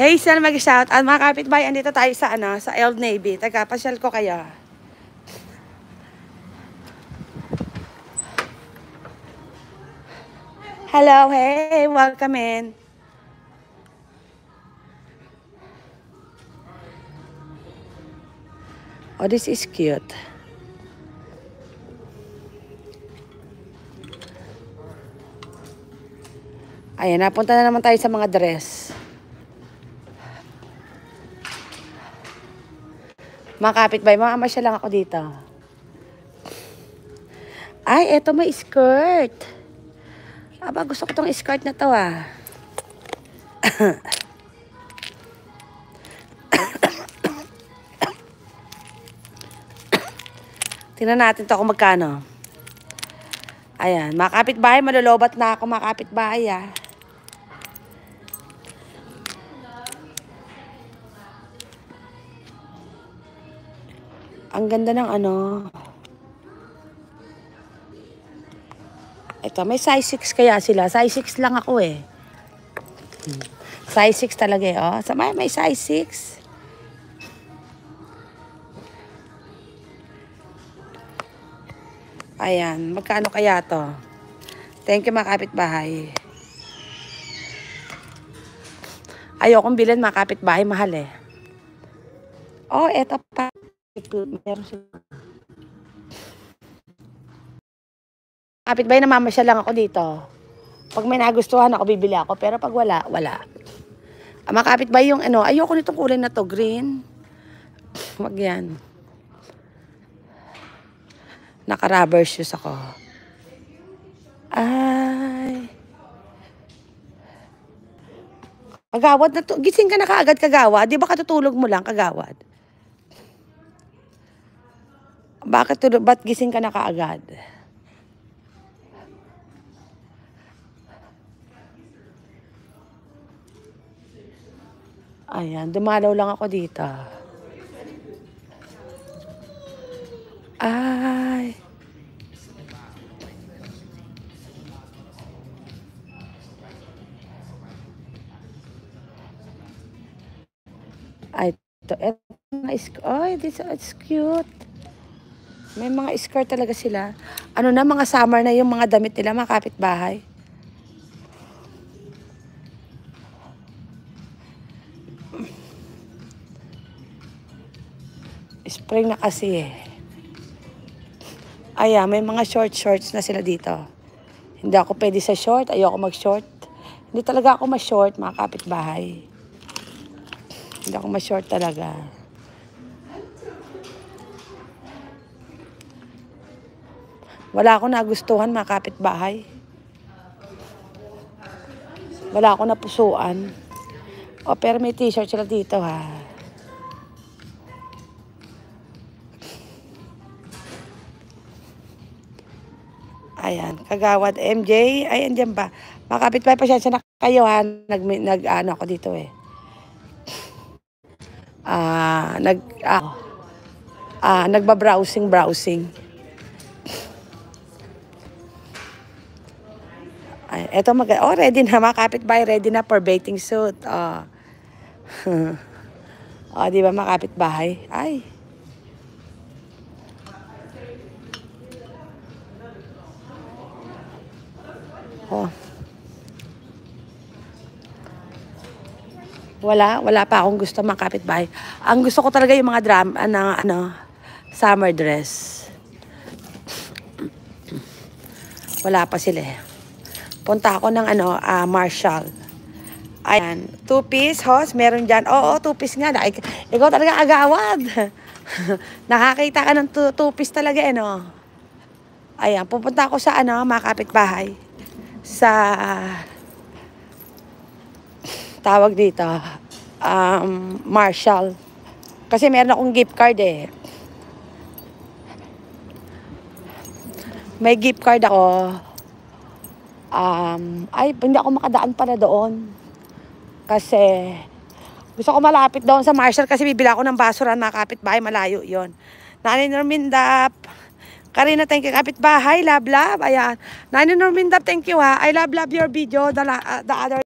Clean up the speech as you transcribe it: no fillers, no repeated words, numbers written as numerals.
Hazel mag-shout. At mga kapitbahay, andito tayo sa, sa Old Navy. Taga, pasyal ko kayo. Hello, hey, welcome in. Oh, this is cute. Ayan, napunta na naman tayo sa mga dress. Mga kapitbahay, mamamasya lang ako dito. Ay, eto may skirt. Aba, gusto ko tong skirt na to ah. Tingnan natin to kung magkano. Ayan, mga kapitbahay, malolobat na ako mga kapitbahay ah. Ang ganda ng Ito, may size 6 kaya sila. Size 6 lang ako eh. Size 6 talaga eh. Oh. Sa may size 6. Ayan, magkano kaya to? Thank you mga kapitbahay. Ayokong bilhin mga kapitbahay, mahal eh. Oh, eto pa. Meron siya. Kapitbahay, namamasyal lang ako dito. Pag may nagustuhan ako, bibili ako. Pero pag wala, wala. Mga kapitbahay, yung ayoko nitong kulay na to, green. Wag yan. Naka-rubber shoes ako. Ay. Kagawad na to. Gising ka na kaagad, kagawad. Di ba katutulog mo lang, kagawad? Ba't gising ka na kaagad? Ayan, dumalaw lang ako dito. Ay. Ay, this is cute. May mga skirt talaga sila. Mga summer na yung mga damit nila, mga kapitbahay. Spring na kasi eh. Ayan, may mga shorts na sila dito. Hindi ako pwede sa short. Ayoko mag-short. Hindi talaga ako ma-short, mga kapitbahay. Hindi ako ma-short talaga. Wala akong nagustuhan, mga kapitbahay. Wala akong napusuan. O, pero may t-shirt sila dito, ha. Ayan, kagawad MJ. Ay, andyan ba? Mga kapitbahay, pasensya na kayo, ha. Ako dito, eh. Nagba-browsing. Ay, eto ready na mga kapitbahay, ready na for bathing suit. Di ba mga kapitbahay? Ay. Wala pa akong gusto mga kapitbahay. Ang gusto ko talaga yung mga summer dress. Wala pa sila eh. Punta ako ng Marshall. Ayan, 2-piece host, meron dyan. Oo, 2-piece nga. Ikaw talaga agawad. Nakakita ka ng 2-piece talaga eh, no? Ayan, pupunta ako sa mga kapitbahay. Sa tawag dito, Marshall. Kasi meron akong gift card eh. May gift card ako. Hindi ako makadaan pala doon. Kasi gusto ko malapit doon sa Marshall kasi bibili ako ng basura na kapitbahay, malayo yon. Nanay Normindap. Karina, thank you kapitbahay, love. Ayan. Nanay Normindap, thank you ha. I love your video. The other